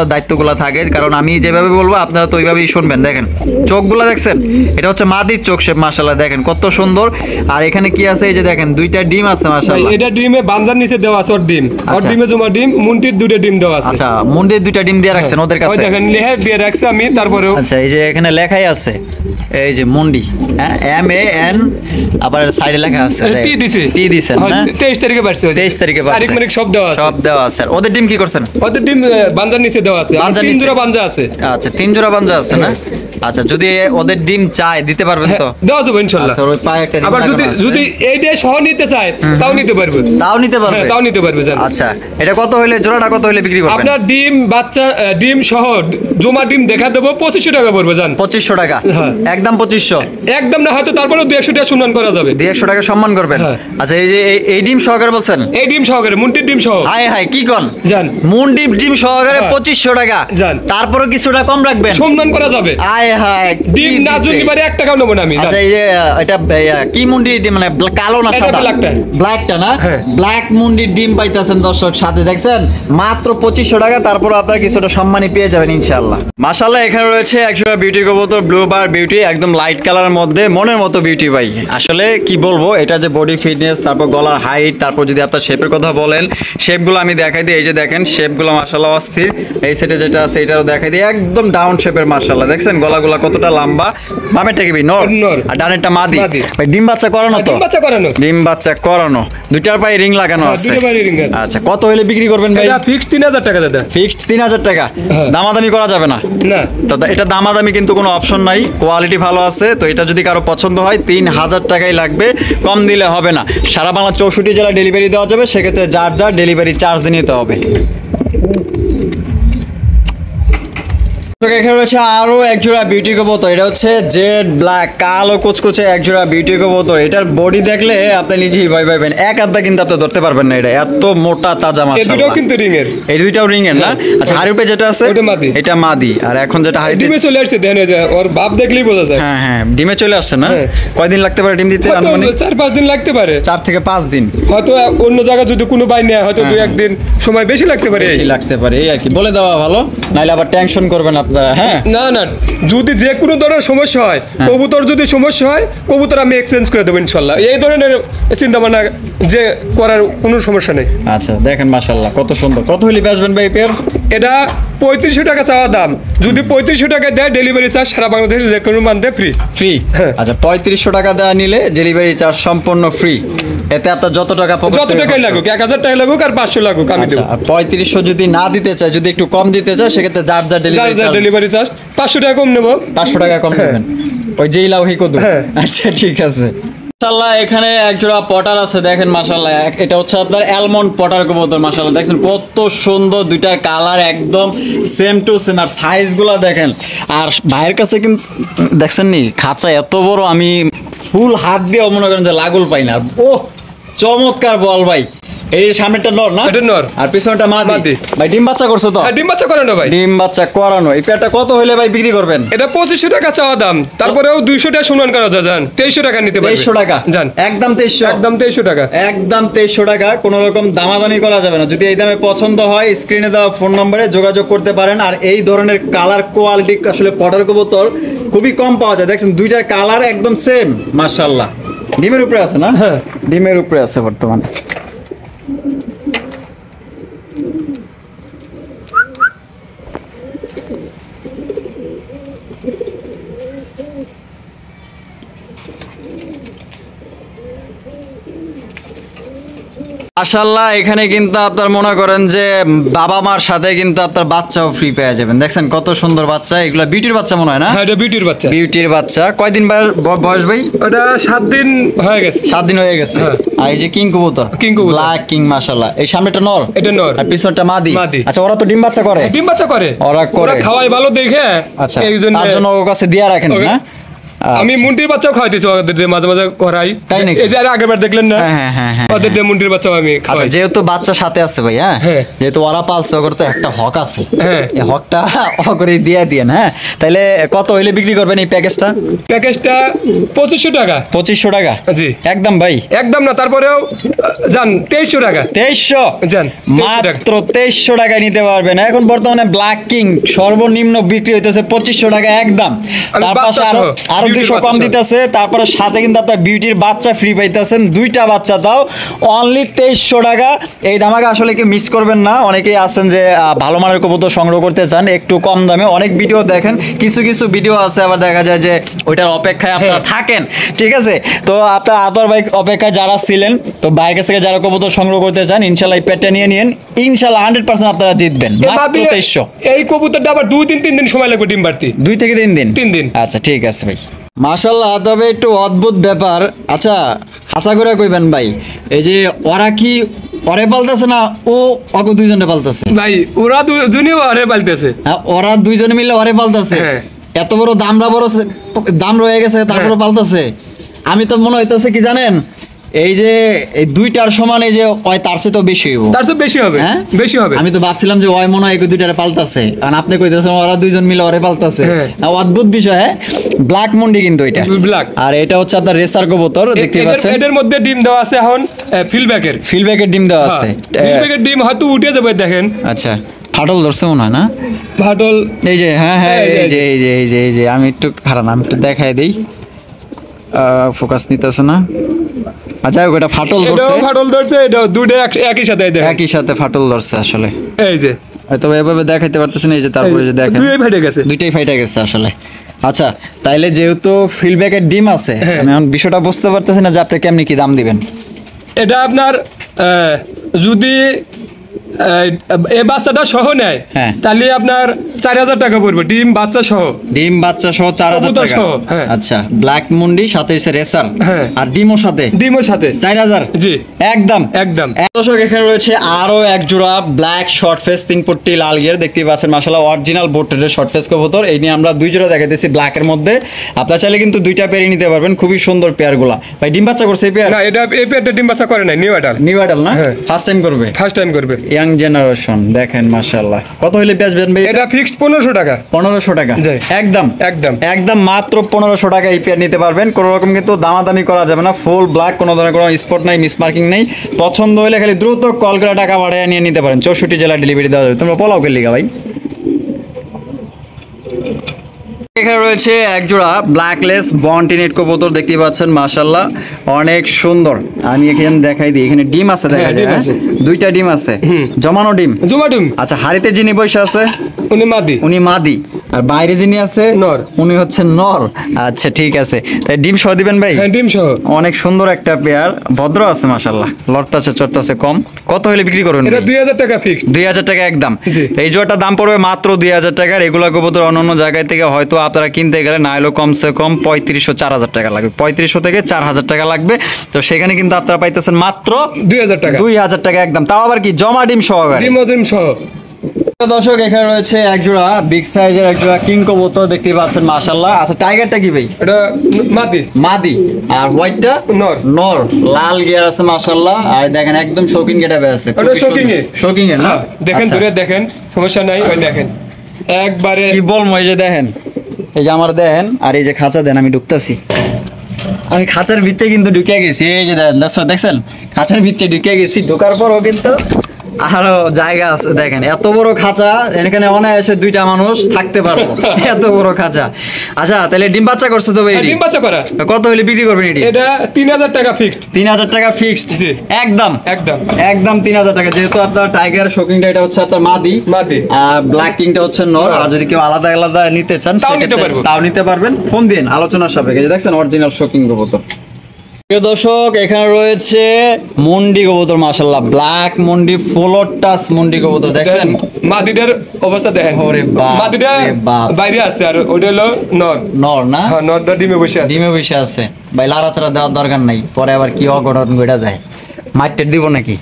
দায়িত্বগুলো থাকে, কারণ আমি যেভাবে বলবো আপনারা তো ওইভাবেই শুনবেন। দেখেন চোখগুলো দেখছেন, এটা হচ্ছে মাদির চোখ শেপ মাশাআল্লাহ, দেখেন কত সুন্দর। আর এখানে কি আছে, এই যে দেখেন দুইটা ডিম আছে মাশাআল্লাহ। এটা ডিমে বাঞ্জার নিচে দেওয়া আছে, ওর ডিম, ওর ডিমে জমা ডিম, মুন্টির দুটো ডিম দেওয়া আছে। আচ্ছা, মুন্টির দুইটা ডিম দিয়ে রাখছেন ওদের কাছে, ওই দেখেন লেখা দিয়ে রাখছে আমি। তারপরেও আচ্ছা, এই যে এখানে লেখাই আছে, এই যে মুন্ডি, হ্যাঁ, MAN, আবার সাইডে লেখা আছে টি দিছে, টি দিছেন না, 23 তারিখে বাড়ছে, 23 তারিখে বাড়ছে, তারিখ মানে সব দেওয়া আছে, সব দেওয়া আছে। ওদের ডিম কি করছেন? ওদের ডিম বাঞ্জার নিচে দেওয়া আছে, তিন জোড়া বাঞ্জা আছে। আচ্ছা, 3 জোড়া বাঞ্জা আছে না? আচ্ছা, যদি ওদের ডিম চায় দিতে পারবেন তো? দেওয়া যাবে ইনশাআল্লাহ। আচ্ছা, ওই পায়ে একটা ডিম আবার লাগানো আছে। যদি এইটা সহ নিতে চায় তাও নিতে পারবে, তাও নিতে পারবে, তাও নিতে পারবে জান। আচ্ছা, এটা কত হইলে, জোড়াটা কত হইলে বিক্রি করবেন? আপনার ডিম বাচ্চা ডিম সহ জমা ডিম দেখা দেবো 2500 টাকা পড়বে জান। 2500 টাকা, একদম 2500, একদম না, হয়তো তারপরেও 200 টাকা সম্মান করা যাবে, 200 টাকা সম্মান করবেন। আচ্ছা, এই যে এই ডিম সহকারে বলছেন? এই ডিম সহকারে, মুন্টির ডিম সহ। হাই হাই, কি কোন জান, মুন্ডি ডিম সহকারে 2500 টাকা জান, তারপরে কিছুটা কম রাখবেন, সম্মান করা যাবে। হাই হাই, ডিম না যদি পারে 1 টাকাও নেব না আমি। আচ্ছা, এই যে এটা কি মুন্ডি ডিম, মানে কালো না সাদা? ব্ল্যাকটা না, ব্ল্যাক মুন্ডি ডিম পাইতেছেন দর্শক, সাথে দেখছেন মাত্র 2500 টাকা, তারপর আপনারা কিছুটা সম্মানই পেয়ে যাবেন ইনশাআল্লাহ। মাশাআল্লাহ, এখানে রয়েছে একজোড়া বিউটি কবুতর, ব্লু বার বিউটি, একদম লাইট কালারের মধ্যে, মনের মতো বিউটি ভাই। আসলে কি বলবো, এটা যে বডি ফিটনেস, তারপর গলার হাইট, তারপর যদি আপনার শেপের কথা বলেন, শেপগুলো আমি দেখাই দিই। এই যে দেখেন শেপগুলো মাশাআল্লাহ অস্থির। এই সেটে যেটা আছে এটাও দেখাই দিই, একদম ডাউন শেপের মাশাআল্লাহ, দেখছেন গলাগুলা কতটা লম্বা। বামেরটা কি নর, আর ডানেরটা মাদি। ভাই ডিম বাচ্চা করানো তো? ডিম বাচ্চা করানো, দুইটার পায়ে রিং লাগানো আছে। আচ্ছা, কত হলে বিক্রি করবেন ভাই? এটা ফিক্সড 3000 টাকা দাদা, ফিক্সড 3000 টাকা। দামাদামি করা যাবে না? না তো এটা দামাদামি কিন্তু কোনো অপশন নাই, কোয়ালিটি ভালো আছে। তো এটা যদি কারো পছন্দ হয় 3000 টাকাই লাগবে, কম দিলে হবে না। সারা বাংলা 64 জেলা ডেলিভারি দেওয়া যাবে, সেক্ষেত্রে যার যার ডেলিভারি চার্জ দিয়ে নিতে হবে। এখানে রয়েছে আরো একজোড়া বিউটি কবুতর, এটা হচ্ছে জেড ব্ল্যাক, কালো কুচকুচে একজোড়া বিউটি কবুতর। এটার বডি দেখলে আপনি নিজেই ভয় পাবেন, এক আধটা কিন্তু আপনি ধরতে পারবেন না, এটা এত মোটা তাজা মাশাআল্লাহ। এই দুটো কিন্তু রিং এর, এই দুইটাও রিং এর না? আচ্ছা, হাড়িপে যেটা আছে ওটা মাদি, এটা মাদি। আর এখন যেটা হাড়িতে ডিমে চলে আসছে, দেন ওর বাপ দেখলেই বোঝা যায়। হ্যাঁ হ্যাঁ, ডিমে চলে আসছে না? কয়দিন লাগতে পারে ডিম দিতে? 4-5 দিন লাগতে পারে, 4 থেকে 5 দিন। হয়তো অন্য জায়গা যদি কোনো বাই নেয় হয়তো 2-1 দিন সময় বেশি লাগতে পারে, বেশি লাগতে পারে, এই আর কি বলে দেওয়া ভালো, নাইলে আবার টেনশন করবেন আপনারা। হ্যাঁ, না না, যদি যে কোনো ধরনের সমস্যা হয়, কবুতর যদি সমস্যা হয়, কবুতর আমি এক্সচেঞ্জ করে দেবো ইনশাল্লাহ, এই ধরনের চিন্তা ভাবনা যে করার কোনো সমস্যা নেই। আচ্ছা, দেখেন মাশাআল্লাহ কত সুন্দর। কত হলে বেচবেন ভাই পেয়ার? এটা 3500 টাকা চাওয়া দাম, যদি 3500 টাকা দেয় ডেলিভারি চার্জ সারা বাংলাদেশে যে কোনো মানতে ফ্রি। ফ্রি? আচ্ছা, 3500 টাকা দেওয়া নিলে ডেলিভারি চার্জ সম্পূর্ণ ফ্রি। এতে আপনার যত টাকা টাকাই লাগুক, 1000 টাকা লাগুক আর 500 লাগুক আমি দেবো। 3500 যদি না দিতে চায়, যদি একটু কম দিতে চায়, সেক্ষেত্রে যার যার ডেলিভারি চার্জ 500 টাকা কম নেবো, 500 টাকা কম নেবেন, ওই যেই লাউ হি কদু। আচ্ছা, ঠিক আছে। মাশাআল্লাহ, এখানে একজোড়া পটার আছে, দেখেন মাশাআল্লাহ, এটা হচ্ছে আপনার অ্যালমন্ড পটার কবুতর। মাশাআল্লাহ, দেখছেন কত সুন্দর, দুইটার কালার একদম সেম টু সেম, আর সাইজগুলা দেখেন। আর ভাইয়ের কাছে কিন্তু দেখছেন নি খাঁচা এত বড়, আমি ফুল হাত দিয়ে মনে করেন যে লাগল পাই না। ও চমৎকার বল ভাই। এই সামনেটা নর না? এটা নর, আর পিছনটা মাদি। ভাই ডিম বাচ্চা করছো তো? ডিম বাচ্চা করানো ভাই, ডিম বাচ্চা করানো। এই পেয়ারটা কত হইলে ভাই বিক্রি করবেন? এটা 2500 টাকা চাওয়া দাম, তারপরেও 200 টাকা সম্মান করা যায় জান, 2300 টাকা নিতে পারবে। 2300 টাকা জান, একদম 2300, একদম 2300 টাকা, একদম 2300 টাকা। কোনো রকম দামাদামি করা যাবে না। যদি এই দামে পছন্দ হয়, স্ক্রিনে দেওয়া ফোন নম্বরে যোগাযোগ করতে পারেন। আর এই ধরনের কালার কোয়ালিটি আসলে পটার কবুতর খুবই কম পাওয়া যায়। দেখছেন দুইটার কালার একদম সেম মাশাআল্লাহ। ডিমের উপরে আছে না? হ্যাঁ, ডিমের উপরে আছে বর্তমানে। মাশাআল্লাহ, এখানে কিন্তু আপনার মনে করেন যে বাবা মার সাথে কিন্তু আপনার বাচ্চাও ফ্রি পেয়ে যাবেন। দেখছেন কত সুন্দর বাচ্চা, এগুলা বিউটির বাচ্চা মনে হয় না? হ্যাঁ, এটা বিউটির বাচ্চা। বিউটির বাচ্চা কয়দিন বয়স ভাই? ওটা 7 দিন হয়ে গেছে। 7 দিন হয়ে গেছে। আর এই যে কিং কবুতর, ব্ল্যাক কিং মাশাআল্লাহ, এই সামনেটা নর, এটা নর, আর পিছনটা মাদি। আচ্ছা, ওরা তো ডিম বাচ্চা করে? ডিম বাচ্চা করে, ওরা খাওয়াই ভালো দেখে, আচ্ছা, তার জন্য ওর কাছে দিয়া রাখেন না? আমি মুন্ডির বাচ্চাও খাওয়াইতেছি ওদের দিয়ে মাঝে মাঝে করাই। তাই নাকি? এই যে আগেরবার দেখলেন না, হ্যাঁ, ওদের দিয়ে মুন্ডির বাচ্চাও আমি খাওয়াই। যেহেতু বাচ্চা সাথে আছে ভাই, যেহেতু ওরা পালছে, ওর তো একটা হক আছে, এই হকটা অগরে দিয়ে দিয়েন। হ্যাঁ, তাহলে কত হইলে বিক্রি করবেন এই প্যাকেজটা? 2500 টাকা। 2500 টাকা? জি একদম ভাই, একদম না, তারপরেও যান 2300 টাকা। 2300? যান মাত্র 2300 টাকায় নিতে পারবেন। এখন বর্তমানে ব্ল্যাক কিং সর্বনিম্ন বিক্রি হইতেছে 2500 টাকা একদম। তার পাশে আরো 200 কম দিতেছে, তারপরে সাথে কিন্তু আপনার বিউটির বাচ্চা ফ্রি পাইতেছেন, 2টা বাচ্চা দাও অনলি 2300 টাকা। এই ধামাকা আসলে কি মিস করবেন না। অনেকেই আছেন যে ভালো মানের কবুতর সংগ্রহ করতে চান একটু কম দামে, অনেক ভিডিও দেখেন, কিছু কিছু ভিডিও আছে আবার দেখা যায় যে ওইটার অপেক্ষায় আপনারা থাকেন, ঠিক আছে? তো আপনার আতর ভাই অপেক্ষায় যারা ছিলেন, তো ভাইয়ের কাছ থেকে যারা কবুতর সংগ্রহ করতে চান, ইনশাল্লাহ এই পেটটা নিয়ে নিন, ইনশাল্লাহ 100% আপনারা জিতবেন। মাত্র 2300। এই কবুতরটা আবার 2-3 দিন সময় লাগবে ডিম পাড়তে। 2 থেকে 3 দিন? 3 দিন। আচ্ছা ঠিক আছে ভাই, মাশাআল্লাহ। তবে একটু অদ্ভুত ব্যাপার। আচ্ছা খাঁচা করে কইবেন ভাই, এই যে ওরা কি ওরে পালতেছে না ও অগো দুইজনে পালতেছে? ভাই ওরা দুজনেই ওরে পালতেছে। হ্যাঁ, ওরা দুইজনে মিলে ওরে পালতেছে। এত বড় দাম রয়ে গেছে, তারপরে পালতেছে। আমি তো মনে হইতেছে কি জানেন, এই যে এই 2টার সমান, এই যে ওই তার চেয়ে তো বেশি হইব, তার চেয়ে বেশি হবে। হ্যাঁ বেশি হবে। আমি তো ভাবছিলাম যে ওই মনে হয় 2টারে পালতাছে, কারণ আপনি কইতেছেন ওরা দুইজন মিলে ওরে পালতাছে। অদ্ভুত বিষয়। ব্ল্যাক মুন্ডি কিন্তু এটা ব্ল্যাক, আর এটা হচ্ছে আপনার রেসার কবুতর, দেখতে পাচ্ছেন। এটার মধ্যে ডিম দেওয়া আছে এখন ফিলব্যাকের ডিম দেওয়া আছে। ফিলব্যাকের ডিম হয়তো উঠে যাবে, দেখেন। আচ্ছা, ফাটল ধরছে মনে হয় না? ফাটল এই যে, হ্যাঁ এই যে আমি একটু খারাপ, আমি একটু দেখাই দেই, ফোকাস নিতেছে না। আচ্ছা ওটা ফাটল ধরছে, এটা দুটো একই সাথে একই সাথে ফাটল ধরছে আসলে। এই যে তবে এভাবে দেখাইতে পারতেছেন, এই যে তারপরে যে দেখেন দুইটাই ফাইটে গেছে আসলে। আচ্ছা তাইলে যেহেতু ফিলব্যাকের ডিম আছে, আমি এখন বিষয়টা বুঝতে পারতেছি না যে আপনি কেমনি কি দাম দিবেন। এটা আপনার যদি এই বাচ্চাটা সহ নেয়, তাহলে আপনার 4000 টাকা পড়বে, ডিম বাচ্চা সহ 4000 টাকা। আচ্ছা, ব্ল্যাক মুন্ডি সাথে রেসার আর ডিমও সাথে 4000? জি একদম। দর্শক এখানে রয়েছে আরো এক জোড়া ব্ল্যাক শর্ট ফেস 3 পট্টি লাল গিয়ার, দেখতে পাচ্ছেন মাশাআল্লাহ অরিজিনাল বোর্ডের শর্ট ফেস কবুতর। এই নিয়ে আমরা 2 জোড়া দেখাইতেছি ব্ল্যাক এর মধ্যে, আপনারা চাইলে কিন্তু 2টা পেয়ারই নিতে পারবেন, খুবই সুন্দর পেয়ারগুলা। ভাই ডিম বাচ্চা করছে এই পেয়ার? না, এই পেয়ারটা ডিম বাচ্চা করে নাই, নিউ অ্যাডাল না? ফার্স্ট টাইম করবে। ইয়াং জেনারেশন, দেখেন মাশাআল্লাহ। কত হইলে বেচবেন ভাই? এটা ফিক্সড 1500 টাকা। 1500 টাকা একদম মাত্র 1500 টাকা এই পেয়ার নিতে পারবেন। কোনো রকম কিন্তু দামাদামি করা যাবে না, ফুল ব্ল্যাক, কোনো ধরনের কোনো স্পট নাই, মিস মার্কিং নেই। পছন্দ হলে খালি দ্রুত কল করে টাকা বাড়ায় নিয়ে নিতে পারেন, 64 জেলা ডেলিভারি দেওয়া যাবে। তোমরা পোলাও খেলি ভাই। এখানে রয়েছে এক জোড়া ব্ল্যাকলেস বন্টিনেট কবুতর, দেখতে পাচ্ছেন মাশাআল্লাহ অনেক সুন্দর। আমি এখানে দেখাই দিই, এখানে ডিম আছে, দেখা যায় 2টা ডিম আছে, জমানো ডিম। আচ্ছা, হাড়িতে যিনি বসে আছে উনি মাদি, আর বাইরে যিনি আছে নর, উনি হচ্ছে নর। আচ্ছা ঠিক আছে, তাই ডিম সহ দিবেন ভাই? হ্যাঁ ডিম সহ। অনেক সুন্দর একটা পেয়ার, ভদ্র আছে মাশাআল্লাহ, লড়তাছে চড়তাছে কম। কত হলে বিক্রি করবেন? এটা 2000 টাকা ফিক্সড। 2000 টাকা একদম। এই জোড়াটা দাম পড়বে মাত্র 2000 টাকা। এগুলা কবুতর অন্যান্য জায়গায় থেকে হয়তো আপনারা কিনতে গেলে না হলেও কমসে কম 3500-4000 টাকা লাগবে, 3500 থেকে 4000 টাকা লাগবে। তো সেখানে কিন্তু আপনারা পাইতেছেন মাত্র 2000 টাকা। 2000 টাকা একদম, তাও আবার কি জমা ডিম সহকারে। ডিম সহ। দর্শক এখানে রয়েছে এক জোড়া বিগ সাইজের এক জোড়া কিং কবুতর, দেখতে পাচ্ছেন মাশাআল্লাহ। আচ্ছা টাইগারটা কি ভাই? এটা মাদি আর হোয়াইটটা নর। লাল গিয়ার আছে মাশাআল্লাহ, আর দেখেন একদম শৌকিং গেটআপে আছে। এটা শৌকিং এর না? দেখেন ধরে দেখেন, সমস্যা নাই। ওই দেখেন একবারে কি বলমু, এই যে দেখেন, এই যে আমার দেখেন, আর এই যে খাঁচা দেন, আমি ঢুকতাছি, আমি খাঁচার ভিতরে কিন্তু ঢুকে গেছি। এই যে দেখছেন খাঁচার ভিতরে ঢুকে গেছি, ঢোকার পরও কিন্তু আরো জায়গা আছে। দেখেন এত বড় খাঁচা, এখানে অনায়াসে 2টা মানুষ থাকতে পারবো, এত বড় খাঁচা। আচ্ছা তাহলে ডিম বাচ্চা করছে তো ভাই? ডিম বাচ্চা করা। কত হলে বিক্রি করবেন এটি? এটা 3000 টাকা ফিক্সড। 3000 টাকা ফিক্সড একদম 3000 টাকা। যেহেতু আপনার টাইগার শোকিংটা এটা হচ্ছে আপনার মাদি, আর ব্ল্যাক কিংটা হচ্ছে নর। আর যদি কেউ আলাদা আলাদা নিতে চান তাও নিতে পারবেন, ফোন দিন, আলোচনার সাপেক্ষে। দেখছেন অরিজিনাল শোকিং কবুতর। দর্শক এখানে রয়েছে মুন্ডি কবুতর মাশাআল্লাহ, ব্ল্যাক মুন্ডি, ফ্লোর টাচ মুন্ডি কবুতর, দেখছেন মাদিটার অবস্থা দেখেন। ওরে বাপ, মাদিটা বাইরে আছে, আর ওটা হলো নর না? হ্যাঁ, নরটা ডিমে বসে আছে। ভাই লাড়াচাড়া দেওয়ার দরকার নাই, পরে আবার কি অঘটন ঘটে যায়। মাইটটা দিব নাকি?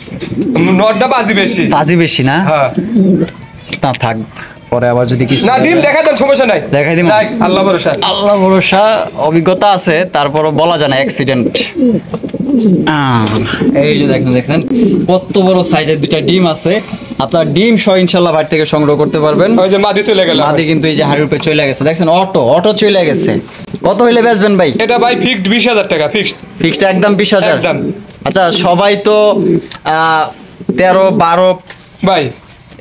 নরটা বাজি বেশি না? হ্যাঁ না, থাক পরে আবার যদি কিছু না ডিম দেখা দেন, সমস্যা নাই, দেখাই দিন। আল্লাহ ভরসা, আল্লাহ ভরসা, অভিজ্ঞতা আছে, তারপরও বলা যায় না অ্যাক্সিডেন্ট। এই যে দেখেন কত বড় সাইজের দুইটা ডিম আছে। আপনার ডিম সহ ইনশাআল্লাহ বাড়ি থেকে সংগ্রহ করতে পারবেন। ওই যে মাদি চলে গেল, মাদি কিন্তু এই যে হাড়ির উপরে চলে গেছে, দেখছেন অটো চলে গেছে। কত হইলে বেচবেন ভাই? এটা ভাই ফিক্সড 20,000 টাকা, ফিক্সড একদম 20,000 একদম। আচ্ছা, সবাই তো 13-12 ভাই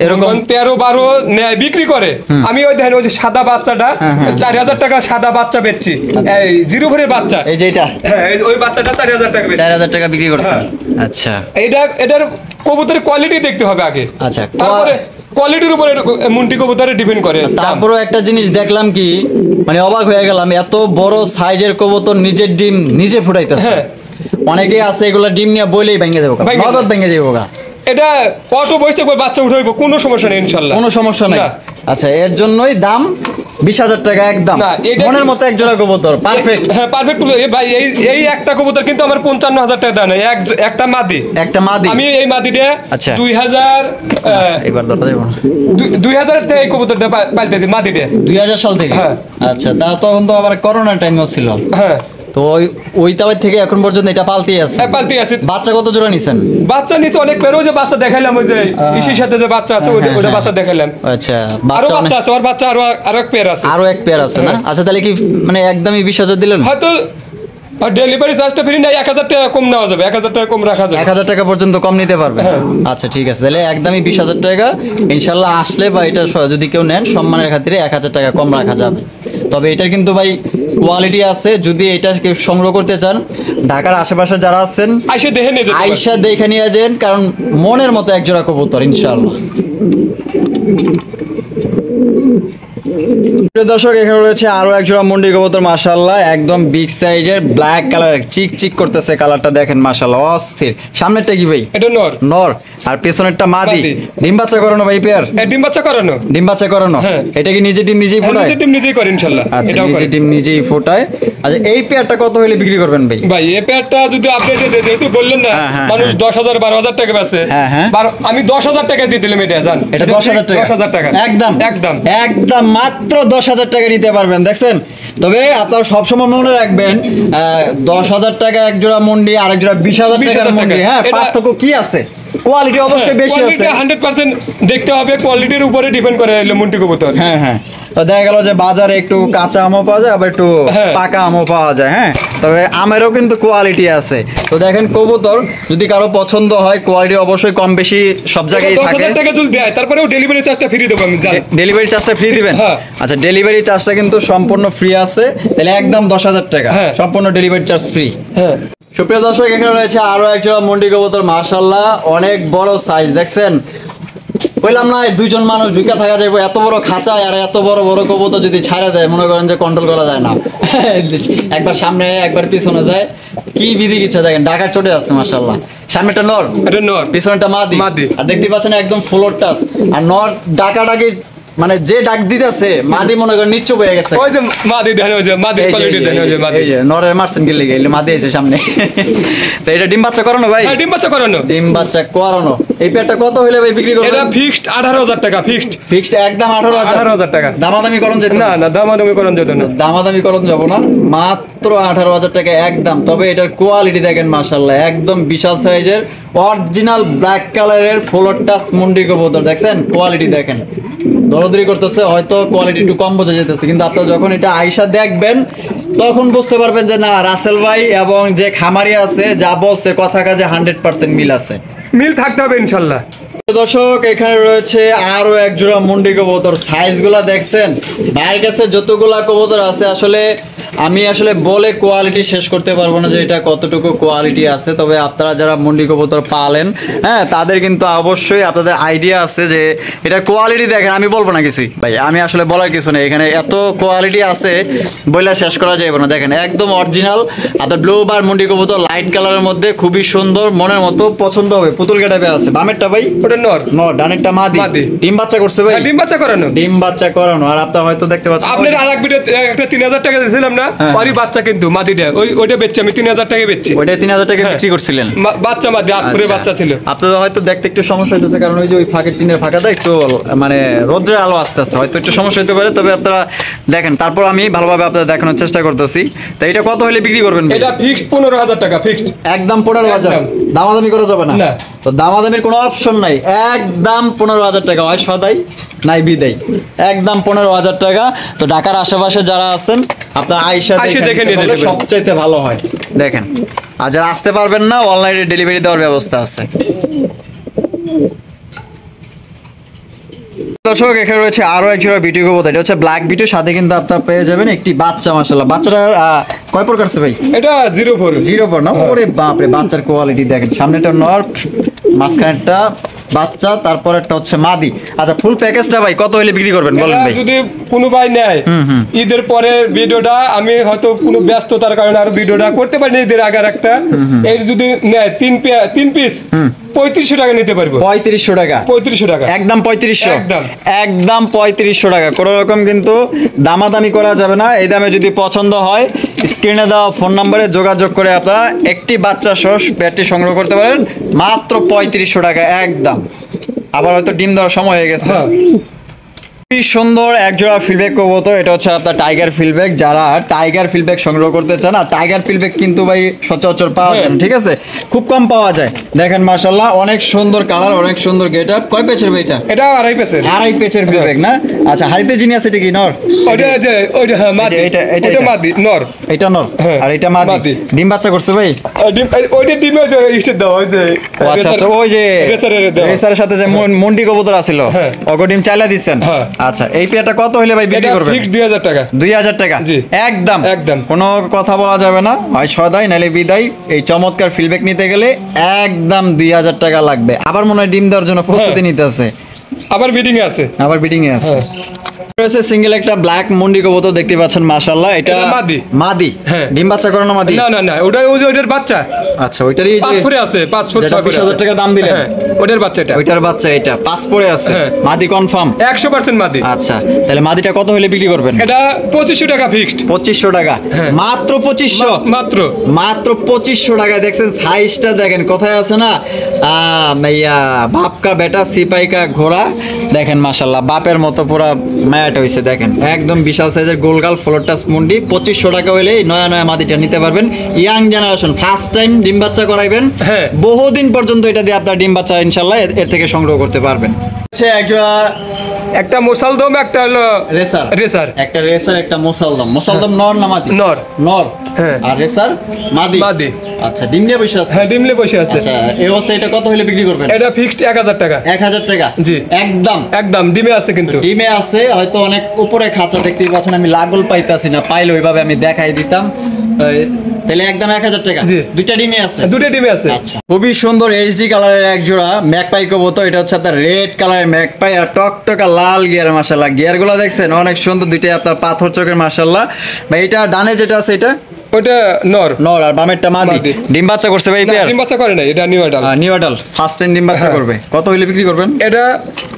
এরকম 13-12 নেয় বিক্রি করে। আমি ওই দেখেন ওই যে সাদা বাচ্চাটা 4,000 টাকা সাদা বাচ্চা বেচছি, এই জিরো ভরের বাচ্চা, এই যে এটা হ্যাঁ ওই বাচ্চাটা 4,000 টাকা বেচছি। 4,000 টাকা বিক্রি করছেন। আচ্ছা এটার কবুতরের কোয়ালিটি দেখতে হবে আগে, আচ্ছা, তারপরে কোয়ালিটির উপরে মুন্টি কবুতরে ডিপেন্ড করে। তারপরও একটা জিনিস দেখলাম কি, মানে অবাক হয়ে গেলাম, এত বড় সাইজের কবুতর নিজের ডিম নিজে ফুটাইতেছে। অনেকেই আছে এগুলা ডিম নিয়ে বলেই ভেঙে যাবো, নগদ ভেঙে যাবো। এটা কত বয়সে বাচ্চা উঠাইব, কোনো সমস্যা নেই ইনশাআল্লাহ, কোনো সমস্যা নাই। আচ্ছা, এর জন্যই দাম 20,000 টাকা একদম, মনের মতো এক জোড়া কবুতর পারফেক্ট। হ্যাঁ পারফেক্ট ভাই। এই একটা কবুতর কিন্তু আমার 55,000 টাকা দাম, একটা মাদি। আমি এই মাদিটা 2000 এবার ধরা যাবে না, 2000 থেকে এই কবুতরটা পালতেছি, মাদিটা 2000 সাল থেকে। আচ্ছা, তা তখন তো আবার করোনার টাইমও ছিল। হ্যাঁ, তো ওই তাওয়ার থেকে এখন পর্যন্ত এটা পালতেই আছে। পালতেই আছে। বাচ্চা কত জোড়া নিছেন? বাচ্চা নিচে অনেক পেরো, যে বাচ্চা দেখাইলাম ওই যে ইসির সাথে যে বাচ্চা আছে ওটা বাচ্চা দেখাইলাম। আচ্ছা, বাচ্চা আছে, ওর বাচ্চা আরো এক পেয়ার আছে, আরো এক পেয়ার আছে না? আচ্ছা, তাহলে কি মানে একদমই 20,000 দিলেন? হয়তো ডেলিভারি চার্জটা ফ্রি নাই, 1,000 টাকা কম নেওয়া যাবে, 1,000 টাকা কম রাখা যাবে, 1,000 টাকা পর্যন্ত কম নিতে পারবে। আচ্ছা ঠিক আছে, তাহলে একদমই 20,000 টাকা ইনশাল্লাহ আসলে, বা এটা যদি কেউ নেন সম্মানের খাতিরে 1,000 টাকা কম রাখা যাবে। তবে এটার কিন্তু ভাই কোয়ালিটি আছে, যদি এটা কেউ সংগ্রহ করতে চান, ঢাকার আশেপাশে যারা আছেন আইসা দেখে নিয়ে যান, কারণ মনের মতো এক জোড়া কবুতর ইনশাআল্লাহ। দর্শক, এখানে রয়েছে আরো এক জোড়া মুন্ডি কবুতর, মাশাআল্লাহ একদম বিগ সাইজের, ব্ল্যাক কালার, চিক করতেছে, কালারটা দেখেন মাশাআল্লাহ অস্থির। সামনেরটা কি ভাই? এটা নর, আর পেছনেরটা মাদি। ডিম বাচ্চা করানো ভাই পেয়ার? ডিম বাচ্চা করানো। এটা কি নিজে ডিম নিজেই ফোটায়? নিজে ডিম নিজেই করে ইনশাআল্লাহ। আচ্ছা, নিজে ডিম নিজেই ফোটায়। আচ্ছা, এই পেয়ারটা কত হলে বিক্রি করবেন ভাই? ভাই এই পেয়ারটা যদি আপনি যেহেতু বললেন না মানুষ 10,000 12,000 টাকা বেচে, আমি 10,000 টাকা দিয়ে দিলাম। এটা জান, এটা 10,000 টাকা একদম মাত্র 10,000 টাকা নিতে পারবেন, দেখছেন। তবে আপনারা সবসময় মনে রাখবেন 10,000 টাকা এক জোড়া মুন্ডি, আরেক জোড়া 20,000 টাকার মুন্ডি। হ্যাঁ, পার্থক্য কি আছে? কোয়ালিটি অবশ্যই বেশি আছে, 100% দেখতে হবে, কোয়ালিটির উপরে ডিপেন্ড করে মুন্ডি কবুতর। হ্যাঁ, তো দেখা গেল যে বাজারে একটু কাঁচা আমও পাওয়া যায়, আবার একটু পাকা আমও পাওয়া যায়। হ্যাঁ, তবে আমেরও কিন্তু কোয়ালিটি আছে। তো দেখেন, কবুতর যদি কারো পছন্দ হয়, কোয়ালিটি অবশ্যই কম বেশি সব জায়গায় থাকে। 10,000 টাকা যদি দেয়, তারপরেও ডেলিভারি চার্জটা ফ্রি দেব আমি। ডেলিভারি চার্জটা ফ্রি দিবেন? আচ্ছা, ডেলিভারি চার্জটা কিন্তু সম্পূর্ণ ফ্রি আছে, তাহলে একদম 10,000 টাকা, সম্পূর্ণ ডেলিভারি চার্জ ফ্রি। হ্যাঁ, সুপ্রিয় দর্শক, এখানে রয়েছে আরো এক জোড়া মুন্ডি কবুতর, মাশাআল্লাহ অনেক বড় সাইজ, দেখছেন। বললাম না, দুইজন মানুষ ঢুকে থাকা যাবে এত বড় খাঁচায়, আর এত বড় বড় কবুতর যদি ছাড়া দেয়, মনে করেন যে কন্ট্রোল করা যায় না। একবার সামনে একবার পিছনে যায়, কি বিধি কিছু দেখেন, ঢাকার চটে আছে মাশাআল্লাহ। সামনেটা নর, পিছনেটা মাদি। আর দেখতে পাচ্ছেন একদম ফ্লোর টাচ, আর নর ডাকাডাকি মানে যে ডাক দিতেছে, মাদি মনে করেন নিচু হয়ে গেছে। ওই যে মাদি দেখেন, ওই যে মাদি কোয়ালিটি দেখেন, ওই যে মাদি, এই যে নরের মারছেন গেলে গেলে মাদি আছে সামনে। তো এটা ডিম বাচ্চা করানো ভাই? হ্যাঁ, ডিম বাচ্চা করানো। এই পেয়ারটা কত হইলে ভাই বিক্রি করবেন? এটা ফিক্সড 18,000 টাকা, ফিক্সড একদম 18,000 টাকা। দামাদামি করুন যেত না? না, দামাদামি করুন যেত না, দামাদামি করুন যাব না, মাত্র 18,000 টাকা একদম। তবে এটার কোয়ালিটি দেখেন মাশাআল্লাহ, একদম বিশাল সাইজের অরিজিনাল ব্ল্যাক কালারের ফ্লোর টাচ মুন্ডি কবুতর, দেখছেন কোয়ালিটি দেখেন। দরদরি করতেছে, হয়তো কোয়ালিটি একটু কম বোঝা যেতেছে, কিন্তু আপনারা যখন এটা আইসা দেখবেন তখন বুঝতে পারবেন যে না, রাসেল ভাই এবং যে খামারি আছে যা বলছে কথা কাজে 100% মিল আছে, মিল থাকতে হবে ইনশাআল্লাহ। দর্শক, এখানে রয়েছে আরো এক জোড়া মুন্ডি কবুতর, সাইজগুলা দেখছেন। ভাইয়ের কাছে যতগুলা কবুতর আছে, আসলে আমি বলে কোয়ালিটি শেষ করতে পারবো না যে এটা কতটুকু কোয়ালিটি আছে। তবে আপনারা যারা মুন্ডি কবুতর পালেন, হ্যাঁ, তাদের কিন্তু অবশ্যই আপনাদের আইডিয়া আছে যে এটা কোয়ালিটি দেখেন। আমি বলবো না কিছুই ভাই, আমি বলার কিছু নেই, এখানে এত কোয়ালিটি আছে বইলা শেষ করা যাবে না। দেখেন একদম অরিজিনাল আপনার ব্লু বার মুন্ডি কবুতর, লাইট কালারের মধ্যে, খুবই সুন্দর, মনের মতো, পছন্দ হবে। পুতুল গেটাপে আছে। বামেরটা ভাই? ওটা নর, ডানেরটা মাদি। ডিম বাচ্চা করছে ভাই? ডিম বাচ্চা করানো। আর আপনারা হয়তো দেখতে পাচ্ছেন, আপনার আরেক ভিডিও একটা 3,000 টাকা দিয়েছিলাম না, ওরই বাচ্চা কিন্তু মাদিটা ওইটা বেচছি আমি 3000 টাকায় বেচছি। ওইটা 3000 টাকায় বিক্রি করছিলেন? বাচ্চা মাদি, আটপুরে বাচ্চা ছিল। আপনাদের হয়তো দেখতে একটু সমস্যা হইতেছে, কারণ ওই যে ওই ফাঁকের টিনের ফাঁকাটা একটু মানে রোদ্রের আলো আসতেছে, হয়তো একটু সমস্যা হতে পারে। তবে আপনারা দেখেন, তারপর আমি ভালোভাবে আপনাদের দেখানোর চেষ্টা করতেছি। তো এটা কত হলে বিক্রি করবেন? এটা ফিক্সড 15000 টাকা, ফিক্সড একদম 15000। দামাদামি করা যাবে না? তো দামাদামির কোনো অপশন নাই, একদম 15000 টাকা, হয় সদাই নাই বিদায়, একদম 15000 টাকা। তো ঢাকার আশেপাশে যারা আছেন আপনারা আইসা দেখে নিতে পারলে সবচাইতে ভালো হয়। দেখেন, আর যারা আসতে পারবেন না, অনলাইনে ডেলিভারি দেওয়ার ব্যবস্থা আছে। দর্শক, এখানে রয়েছে আরো এক জোড়া বিউটি কবুতর। এটা হচ্ছে ব্ল্যাক বিউটি, সাথে কিন্তু আপনারা পেয়ে যাবেন একটি বাচ্চা। মাশাআল্লাহ, বাচ্চাটা কয় পর কাটছে ভাই? এটা 04 না? ওরে বাপ রে, বাচ্চার কোয়ালিটি দেখেন, সামনেটা নর, মাঝখানেরটা বাচ্চা, তারপর একটা হচ্ছে মাদি। আচ্ছা, ফুল প্যাকেজটা ভাই কত হলে বিক্রি করবেন বলেন ভাই? যদি কোনো ভাই নেয় ঈদের পরে ভিডিওটা, আমি হয়তো কোনো ব্যস্ততার কারণে আর ভিডিওটা করতে পারিনি ঈদের আগে একটা, এই যদি নেয় 3 পিস 3500 টাকা নিতে পারবো। 3500 টাকা? 3500 টাকা, একদম 3500, একদম একদম 3500 টাকা। কোনো রকম কিন্তু দামাদামি করা যাবে না। এই দামে যদি পছন্দ হয়, স্ক্রিনে দেওয়া ফোন নম্বরে যোগাযোগ করে আপনারা একটি বাচ্চা সহ পেয়ারটি সংগ্রহ করতে পারেন মাত্র 3500 টাকা একদম। আবার হয়তো ডিম দেওয়ার সময় হয়ে গেছে। খুবই সুন্দর একজোড়া ফিলব্যাক কবুতর। এটা হচ্ছে আপনার টাইগার ফিলব্যাক। যারা টাইগার ফিলব্যাক সংগ্রহ করতে চান, আর টাইগার ফিলব্যাক কিন্তু ভাই সচরাচর পাওয়া যায় না, ঠিক আছে, খুব কম পাওয়া যায়। দেখেন মাশাআল্লাহ, অনেক সুন্দর কালার, অনেক সুন্দর গেটআপ। কয় পেচের ভাই এটা? এটা আড়াই পেচের। আড়াই পেচের ফিলব্যাক না? আচ্ছা, হারিতে যিনি আছে এটা কি নর? ওইটা যে ওইটা হ্যাঁ মাদি, এটা মাদি নর, এটা নর আর এটা মাদি। ডিম বাচ্চা করছে ভাই? ডিম ওইটা ডিমে যে ইসে দাও, ওই যে আচ্ছা আচ্ছা, ওই যে রেসারের সাথে যে মন্ডি কবুতর আছিল, ওগো ডিম চাইলা দিছেন। আচ্ছা, এই পেয়ারটা কত হইলে ভাই বিক্রি করবেন? ফিক্স 2000 টাকা। 2000 টাকা একদম, একদম কোনো কথা বলা যাবে না, হয় সদাই নাইলে বিদায়। এই চমৎকার ফিডব্যাক নিতে গেলে একদম 2000 টাকা লাগবে। আবার মনে হয় ডিম দেওয়ার জন্য প্রস্তুতি নিতে আছে, আবার বিডিং এ আছে, আবার বিডিং এ আছে। রয়েছে সিঙ্গেল একটা ব্ল্যাক মন্ডি কবুতর, দেখতে পাচ্ছেন মাশাআল্লাহ। এটা মাদি, মাদি ডিম বাচ্চা করানো মাদি? না না না, ওটা ওইটার বাচ্চা। আচ্ছা, ওইটারই যে 5 পরে আছে, 5 ফুট 6 পরে 20000 টাকা দাম দিলেন, ওটার বাচ্চা এটা, ওইটার বাচ্চা এটা 5 পরে আছে, মাদি কনফার্ম 100% মাদি। আচ্ছা, তাহলে মাদিটা কত হলে বিক্রি করবেন? এটা 2500 টাকা ফিক্সড। 2500 টাকা মাত্র? 2500 মাত্র, মাত্র 2500 টাকা। দেখছেন সাইজটা দেখেন, কোথায় আছে না মাইয়া বাপ কা বেটা সিপাই কা ঘোড়া। দেখেন মাশাআল্লাহ, বাপের মতো পুরা মায়াটা হইছে। দেখেন একদম বিশাল সাইজের গোলগাল ফ্লোর টাচ মুন্ডি। 2500 টাকা হইলে নয়া নয়া মাদিটা নিতে পারবেন। ইয়াং জেনারেশন, ফার্স্ট টাইম ডিম বাচ্চা করাইবেন, বহুদিন পর্যন্ত এটা দিয়ে আপনার ডিম বাচ্চা ইনশাআল্লাহ এর থেকে সংগ্রহ করতে পারবেন। একটা মোসালদম, একটা হলো রেসার, রেসার একটা রেসার, একটা মোসালদম। মোসালদম নর না মাদি? নর, নর। আর রেসার মাদি, মাদি। আচ্ছা, ডিম নিয়ে বসে আছে? হ্যাঁ, ডিম নিয়ে বসে আছে। আচ্ছা, এই অবস্থায় এটা কত হলে বিক্রি করবেন? এটা ফিক্সড 1000 টাকা। 1000 টাকা? জি, একদম একদম। ডিমে আছে কিন্তু, ডিমে আছে, হয়তো অনেক উপরে খাঁচা দেখতেই পাচ্ছেন, আমি লাগল পাইতাছি না, পাইলে ওইভাবে আমি দেখাই দিতাম। তাহলে একদম 1000 টাকা? জি, দুইটা ডিমে আছে? দুইটা ডিমে আছে। আচ্ছা, খুবই সুন্দর এইচডি কালারের এক জোড়া ম্যাকপাই কবুতর। এটা হচ্ছে আপনার রেড কালারের ম্যাকপাই, আর টকটকা লাল গিয়ার। মাশাআল্লাহ, গিয়ারগুলো দেখছেন অনেক সুন্দর, দুইটাই আপনার পাথর চোখের। মাশাআল্লাহ ভাই, এটা ডানে যেটা আছে এটা ওটা নর, নর, আর বামেরটা মাদি। ডিম বাচ্চা করছে ভাই? পেয়ার ডিম বাচ্চা করে না, এটা new adult. New adult, first time ডিম বাচ্চা করবে। কত হইলে বিক্রি করবেন? এটা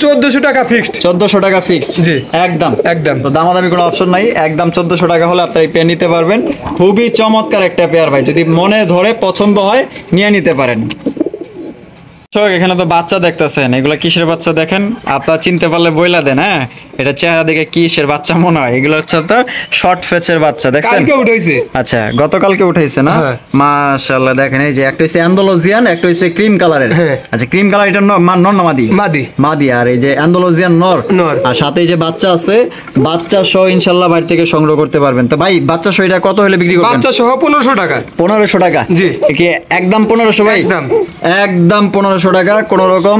1400 টাকা ফিক্সড। 1400 টাকা ফিক্সড? জি, একদম একদম। তো দামাদামি কোনো অপশন নাই, একদম 1400 টাকা হলে আপনারা এই পেয়ার নিতে পারবেন। খুবই চমৎকার একটা পেয়ার ভাই, যদি মনে ধরে পছন্দ হয় নিয়ে নিতে পারেন। এখানে তো বাচ্চা দেখতেছেন, এগুলা কিসের বাচ্চা দেখেন, আপনারা চিনতে পারলে বইলা দেন। হ্যাঁ, এটা চেহারা দেখে কিসের বাচ্চা মনে হয়? এগুলো হচ্ছে আপনার শর্ট ফেচের বাচ্চা, দেখছেন? কালকে উঠাইছে। আচ্ছা, গতকালকে উঠাইছে না? মাশাআল্লাহ, দেখেন এই যে একটা হইছে অ্যান্ডালুজিয়ান, একটা হইছে ক্রিম কালারের। আচ্ছা, ক্রিম কালার এটা নর না মাদি? মাদি, মাদি। আর এই যে অ্যান্ডালুজিয়ান নর, নর। আর সাথে এই যে বাচ্চা আছে, বাচ্চা সহ ইনশাআল্লাহ বাড়ি থেকে সংগ্রহ করতে পারবেন। তো ভাই, বাচ্চা সহ এটা কত হলে বিক্রি করবেন? বাচ্চা সহ 1500 টাকা। 1500 টাকা? জি, কি একদম 1500 ভাই? একদম একদম 1500 টাকা। কোনো রকম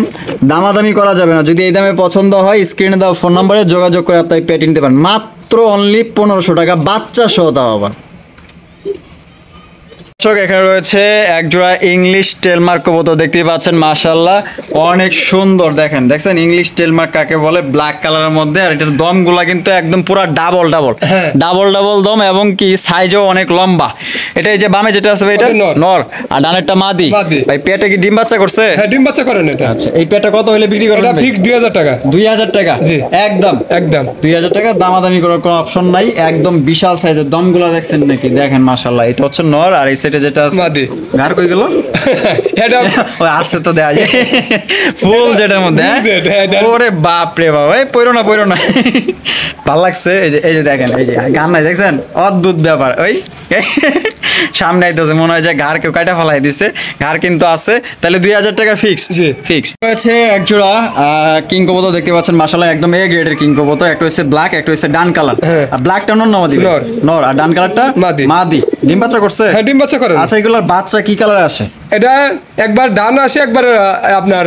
দামাদামি করা যাবে না। যদি এই দামে পছন্দ হয়, স্ক্রিনে দেওয়া ফোন নম্বরে যোগাযোগ করে আপনি পেট নিতে পারেন মাত্র অনলি 1500 টাকা, বাচ্চা সহ। দাও আবার এখানে রয়েছে এক জোড়া ইংলিশ টেলমার্ক কবুতর দেখতেই পাচ্ছেন, মাশাআল্লাহ অনেক সুন্দর। দেখছেন ইংলিশ টেলমার্ক কাকে বলে, ব্ল্যাক কালারের মধ্যে। আর এটার দমগুলা কিন্তু একদম পুরো ডাবল দম, এবং কি সাইজও অনেক লম্বা। এটা এই যে বামে যেটা আছে ভাই, এটা নর, আর ডানেরটা মাদি। ভাই পেটে কি ডিম বাচ্চা করছে? হ্যাঁ, ডিম বাচ্চা করেন এটা। আচ্ছা, এই পেটটা কত হলে বিক্রি করবেন? এটা ফিক্স 2000 টাকা। 2000 টাকা? জি, একদম 2000 টাকা, দামাদামি করার কোনো অপশন নাই। একদম বিশাল সাইজের দমগুলা দেখছেন নাকি? দেখেন মাশাআল্লাহ, এটা হচ্ছে নর, আর এই সাইডে যেটা আছে মাদি। ঘাড় কই গেল? এটা ওই আসছে তো দেয়া যায় ফুল যেটার মধ্যে। ওরে বাপ রে বাপ, এই পয়রো না ভালো লাগছে। এই যে দেখেন, এই যে গান নাই দেখছেন, অদ্ভুত ব্যাপার। ওই সামনে আইতেছে, মনে হয় যে ঘাড় কেউ কাটা ফেলাই দিছে, ঘাড় কিন্তু আছে। তাহলে 2000 টাকা ফিক্সড রয়েছে। এক জোড়া কিং কবুতর দেখতে পাচ্ছেন, মাশাআল্লাহ একদম এ গ্রেডের কিং কবুতর। একটা হচ্ছে ব্ল্যাক, একটা হচ্ছে ডান কালার। আর ব্ল্যাকটা নর না মাদি? নর। আর ডান কালারটা মাদি। ডিম বাচ্চা করছে? হ্যাঁ, ডিম বাচ্চা করে। আচ্ছা, এগুলোর বাচ্চা কি কালার আসে? এটা একবার ডান আসে, একবার আপনার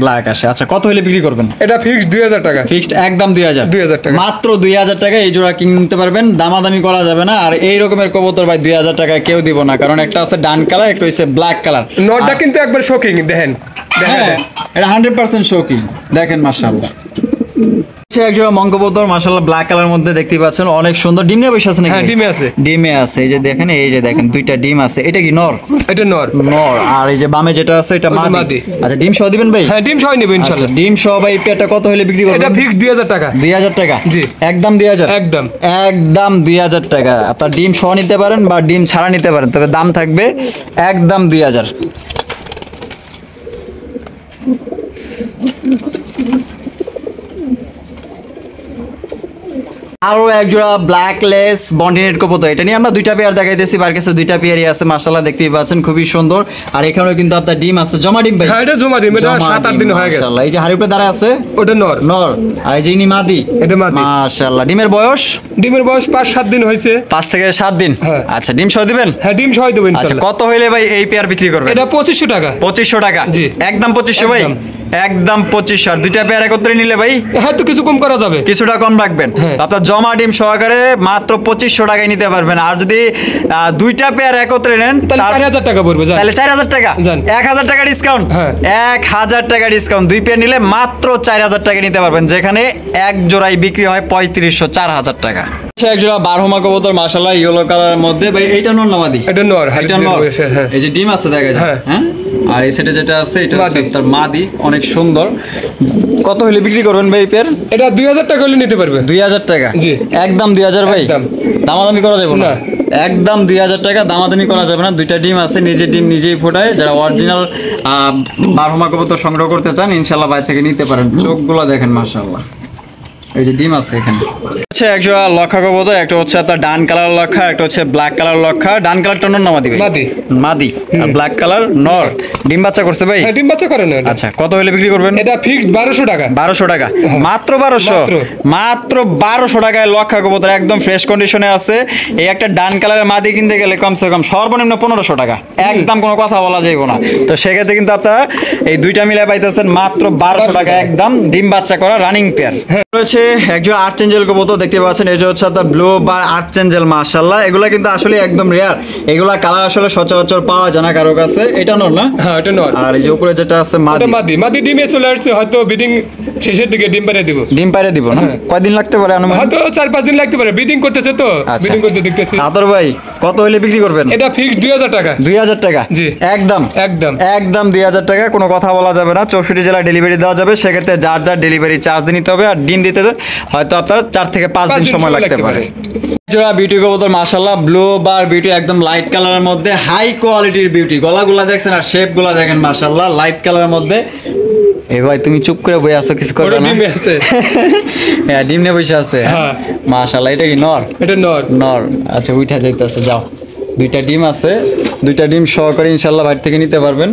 ব্ল্যাক আসে। আচ্ছা, কত হলে বিক্রি করবেন? এটা ফিক্সড 2000 টাকা। ফিক্সড একদম 2000 টাকা, মাত্র 2000 টাকা এই জোড়া কিনতে পারবেন, দামাদামি করা যাবে না। আর এই রকমের কবুতর ভাই 2000 টাকায় কেউ দিব না, কারণ একটা আছে ডান কালার, একটা হচ্ছে ব্ল্যাক কালার। নটটা কিন্তু একবার শোকিং, দেখেন এটা 100% শোকিং। দেখেন মাশাআল্লাহ, একজোড়া মঙ্গবদর মাশাআল্লাহ ব্ল্যাক কালার মধ্যে দেখতে পাচ্ছেন, অনেক সুন্দর। ডিম নিয়ে বসে আছে নাকি? হ্যাঁ, ডিমে আছে। এই যে দেখেন দুইটা ডিম আছে। এটা কি নর? এটা নর। আর এই যে বামে যেটা আছে এটা মাদি। আচ্ছা, ডিম সহ দিবেন ভাই? হ্যাঁ, ডিম সহ নেবেন ইনশাআল্লাহ। ডিম সহ ভাই পেটা কত হলে বিক্রি করবেন? এটা ফিক্স 2000 টাকা। 2000 টাকা? জি, একদম 2000। একদম 2000 টাকা। আপনার ডিম সহ নিতে পারেন বা ডিম ছাড়া নিতে পারেন, তবে দাম থাকবে একদম 2000। আরো এক জোড়া ব্ল্যাকলেস বন্ডিনেট কবুতর। এটা নিয়ে আমরা দুইটা পেয়ার দেখাইতেছি, বার কাছে দুইটা পেয়ারই আছে মাশাআল্লাহ, দেখতেই পাচ্ছেন খুবই সুন্দর। আর এখানেও কিন্তু আপনার ডিম আছে, জমা ডিম ভাই? হ্যাঁ, এটা জমা ডিম, এটা 7-8 দিন হয়ে গেছে মাশাআল্লাহ। এই যে হাড়ির উপরে দাঁড়ায় আছে ওটা নর। আর এই যে ইনি মাদি, এটা মাদি। মাশাআল্লাহ। ডিমের বয়স 5-7 দিন হয়েছে। 5 থেকে 7 দিন। আচ্ছা, ডিম সহ দিবেন? হ্যাঁ, ডিম সহ দেব ইনশাআল্লাহ। আচ্ছা, কত হইলে ভাই এই পেয়ার বিক্রি করবেন? এটা 2500 টাকা। 2500 টাকা? জি, একদম 2500 ভাই, একদম 2500। আর দুইটা পেয়ার একত্রে নিলে ভাই? হ্যাঁ, তো কিছু কম করা যাবে, কিছুটা কম রাখবেন। আপনার জমা ডিম সহকারে মাত্র 2500 টাকায় নিতে পারবেন। আর যদি দুইটা পেয়ার একত্রে নেন তাহলে 4000 টাকা পড়বে। তাহলে 4000 টাকা, 1000 টাকা ডিসকাউন্ট। 1000 টাকা ডিসকাউন্ট। দুই পেয়ার নিলে মাত্র 4000 টাকা নিতে পারবেন, যেখানে এক জোড়াই বিক্রি হয় 3500, 4000 টাকা। এক জোড়া বারহমা কবুতর মাশাআল্লাহ ইয়েলো কালারের মধ্যে। ভাই এইটা নর না মাদি? এটা নর। এটা নর। এই যে ডিম আছে দেখা যায়। হ্যাঁ, আর এই সাইডে যেটা আছে এটা হচ্ছে তার মাদি, অনেক সুন্দর। কত হলে বিক্রি করবেন ভাই পেয়ার? এটা 2000 টাকা হলে নিতে পারবে। 2000 টাকা? জি, একদম 2000 ভাই। দামাদামি করা যাবে না? একদম 2000 টাকা, দামাদামি করা যাবে না। দুইটা ডিম আছে, নিজে ডিম নিজেই ফোটায়। যারা অরিজিনাল বারহমা কবুতর সংগ্রহ করতে চান ইনশাআল্লাহ ভাই থেকে নিতে পারেন। চোখগুলো দেখেন মাশাআল্লাহ, এই যে ডিম আছে এখানে। হচ্ছে এক জোড়া লক্ষা কবুতর, একটা হচ্ছে আপনার ডান কালার লক্ষা, একটা হচ্ছে ব্ল্যাক কালার লক্ষা। ডান কালারটা নর না মাদি? মাদি। আর ব্ল্যাক কালার নর। ডিম বাচ্চা করছে ভাই? হ্যাঁ, ডিম বাচ্চা করে না। আচ্ছা, কত হলে বিক্রি করবেন? এটা ফিক্সড 1200 টাকা। 1200 টাকা? মাত্র 1200? মাত্র 1200 টাকায় লক্ষা কবুতর, একদম ফ্রেশ কন্ডিশনে আছে। এই একটা ডান কালারের মাদি কিনতে গেলে কমসে কম সর্বনিম্ন 1500 টাকা, একদম কোনো কথা বলা যাইব না। তো সেক্ষেত্রে কিন্তু আপনারা এই দুইটা মিলে পাইতেছেন মাত্র 1200 টাকা, একদম ডিম বাচ্চা করা রানিং পেয়ার। রয়েছে একজন আর্চেঞ্জেল কবুতর দেখতে পাচ্ছেন, এটা হচ্ছে আপনার ব্লু বা আর্চেঞ্জেল মাশাআল্লাহ। এগুলা কিন্তু আসলে একদম রেয়ার, এগুলা কালার আসলে সচরাচর পাওয়া যায় না কারো কাছে। এটা নর না? হ্যাঁ, এটা নর। আর এই যে উপরে যেটা আছে মাদি। মাদি ডিমে চলে আসছে, হয়তো ব্রিডিং শেষের দিকে ডিম পারে দিব। ডিম পারে দিব না? কয়দিন লাগতে পারে অনুমান? হয়তো 4-5 দিন লাগতে পারে, ব্রিডিং করতেছে তো, ব্রিডিং করতে দেখতেছি। আদর ভাই কত হলে বিক্রি করবেন? এটা ফিক্সড 2000 টাকা। 2000 টাকা? জি, একদম 2000 টাকা, কোনো কথা বলা যাবে না। 64 জেলা ডেলিভারি দেওয়া যাবে। সেক্ষেত্রে যার ডেলিভারি চার্জ নিতে হবে, আর ডিম দিতে হয়তো আপনার 4 থেকে 5 দিন সময় লাগতে পারে। জোড়া বিউটি কবুতর মাশাআল্লাহ, ব্লু বার বিউটি, একদম লাইট কালারের মধ্যে, হাই কোয়ালিটির বিউটি। গলাগুলা দেখছেন আর শেপগুলা দেখেন মাশাআল্লাহ, লাইট কালারের মধ্যে। এ ভাই তুমি চুপ করে বসে আছো, কিছু করবে না? ডিমে আছে। হ্যাঁ, ডিম নিয়ে বসে আছে। হ্যাঁ, মাশাআল্লাহ। এটা কি নর? এটা নর। আচ্ছা, উঠা যাইতেছে, যাও। দুইটা ডিম আছে, দুইটা ডিম সহকারে ইনশাআল্লাহ বাইরে থেকে নিতে পারবেন।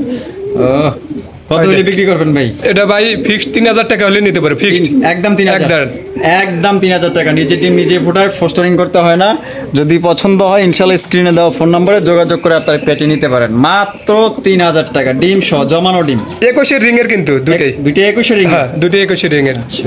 কত হলে বিক্রি করবেন ভাই? এটা ভাই ফিক্সড 3000 টাকা হলে নিতে পারে। ফিক্সড একদম 3000, একদম 3000 টাকা। নিজে টিম নিজে ফোটায়, ফোস্টারিং করতে হয় না। যদি পছন্দ হয় ইনশাআল্লাহ স্ক্রিনে দেওয়া ফোন নম্বরে যোগাযোগ করে আপনারা পেটে নিতে পারেন। মাত্র 3000 টাকা, ডিম সহ, জমানো ডিম। 21 এর রিং এর কিন্তু দুইটাই 21 এর রিং। হ্যাঁ, দুইটাই 21 এর রিং এর। আচ্ছা।